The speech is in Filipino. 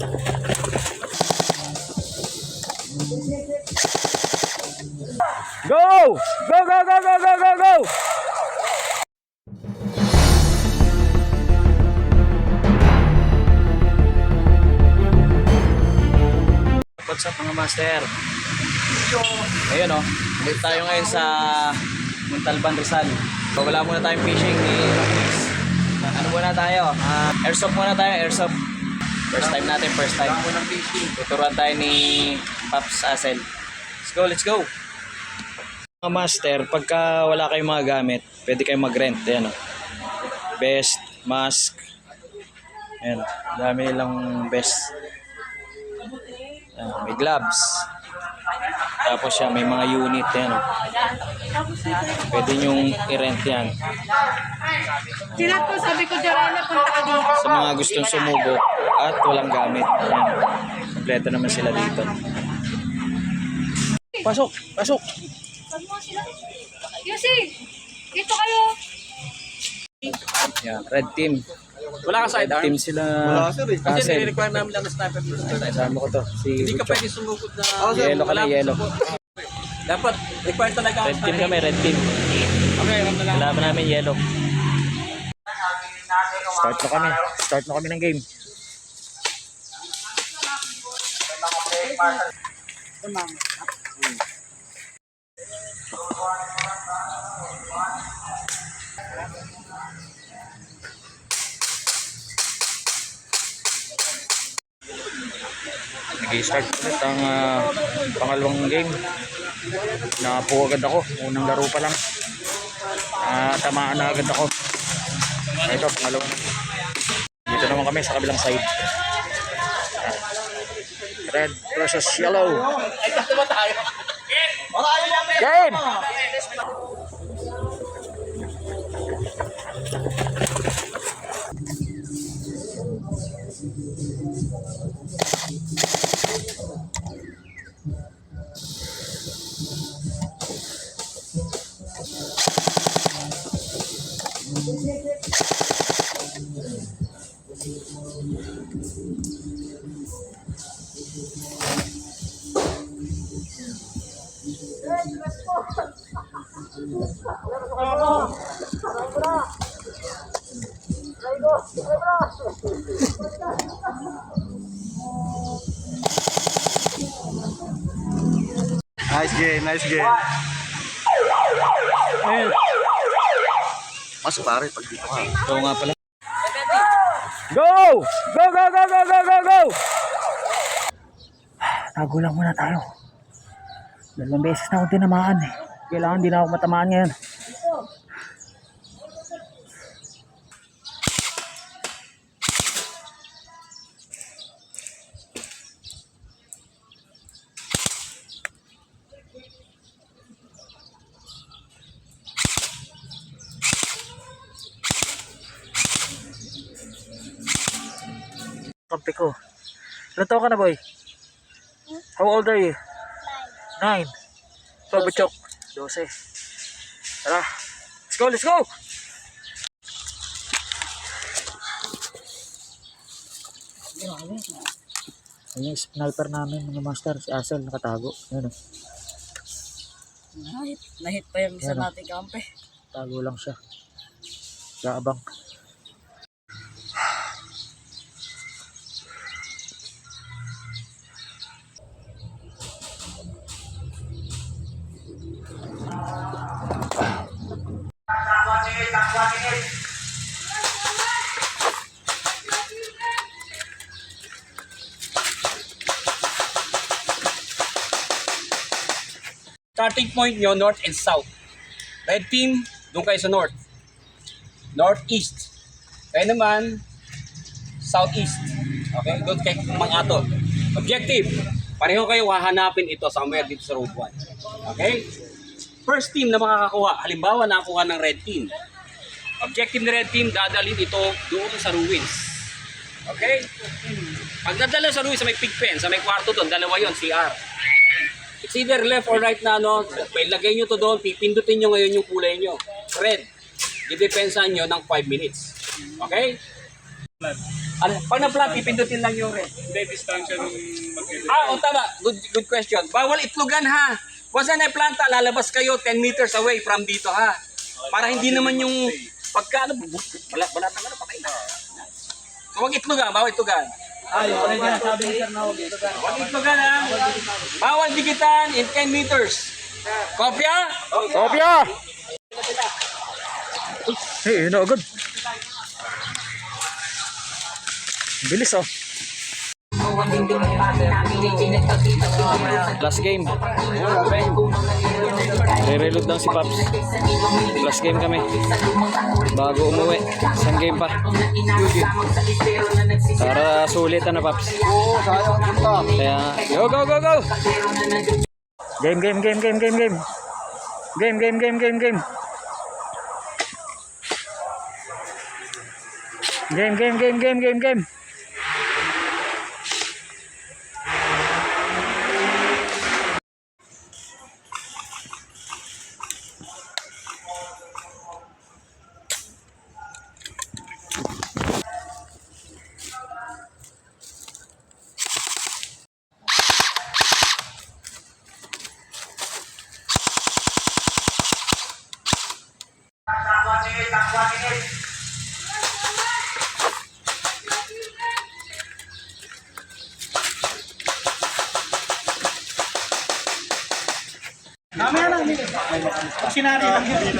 Go! Go, go, go, go, go, go, go! What's up mga master? Ayun o, ulit tayo ngayon sa Montalban, Rizal. So, wala muna tayong fishing ni ano muna tayo? Airsoft muna tayo, airsoft. First time natin, first time. Tuturuan tayo ni Pops Asel. Let's go, let's go! Mga master, pagka wala kayong mga gamit, pwede kayong mag-rent. Ayan o. Vest, mask. Ayan o. Dami nilang vest. Ayan, may gloves. Tapos yan, may mga unit. Ayan o. Pwede nyong i-rent yan. Sinat ko, sabi ko, Jarana, punta ka dito. Sa mga gustong sumubok at walang gamit. Ayan. Kompleto naman sila dito. Pasok! Pasok! Yusi, dito kayo. Yan, red team. Wala ka sidearm? Team sila. Wala sir eh. Kasi Asel. nire-require namin lang na sniper dito. Kasama ko to. Si Hindi ka Wicho. pwede sumugod na... Yellow ka na, yellow. Dapat, require talaga. Red team kami, red team. Okay, alam na lang. Kalaban namin yellow. Start na kami. Start na kami ng game. Nag-start ulit ang pangalawang game. Nakapo agad ako. Unang laro pa lang. Tamaan na agad ako. Ito, pangalawa na. Dito naman kami sa kabilang side. Red versus yellow. Game! Nice game, nice game. Mas pare, pag dito ka. Ito nga pala. Go! Go, go, go, go, go, go, go! Tago lang muna tayo. Dalawang beses na ako tinamaan eh. Kailangan din ako matamaan ngayon. Kampi ko. Ilan taon ka na, boy? How old are you? 9. So, Butchok. 12. Tara. Let's go, let's go! Ayun yung sniper namin, mga master. Si Asel, nakatago. Ayan o. Nahit pa yung isa Ano? nating kampe. Tago lang siya. Kaabang. Starting point nyo, north and south. Red team, doon kayo sa north. Northeast. Kayo naman, southeast. Okay, doon kayo mangato. Objective, pareho kayo hahanapin ito somewhere dito sa road 1. Okay? First team na makakakuha, halimbawa nakakuha ng red team. Objective ng red team, dadalhin ito doon sa ruins. Okay? Pag nadala sa ruins, sa may pig pen, sa may kwarto doon, dalawa yon CR. It's either left or right na ano, may lagay nyo to doon, pipindutin nyo ngayon yung kulay nyo. Red. Didepensa nyo ng 5 minutes. Okay? Pag na-plant, ipindutin lang yung red. Hindi, distansya nung mag-edit. Tama. Good question. Bawal itlogan ha. Once na planta, lalabas kayo 10 meters away from dito ha. Para hindi naman yung pagka balatan ka na, patay na. So, huwag itlogan, bawal itlogan. Yung pala dyan, sabi ni Sir na huwag ito. Huwag itlogan ha. Bawal dikitan in 10 meters. Kopya? Kopya! Yun na agad. Bilis oh. Last game. Re-reload lang si Paps. Last game kami. Bago umuwi. Isang game pa. Para sulit na Paps. Oo, sayang punta. Kaya, go! Game. Game. Game. Mamaya lang. Sinari lang yun.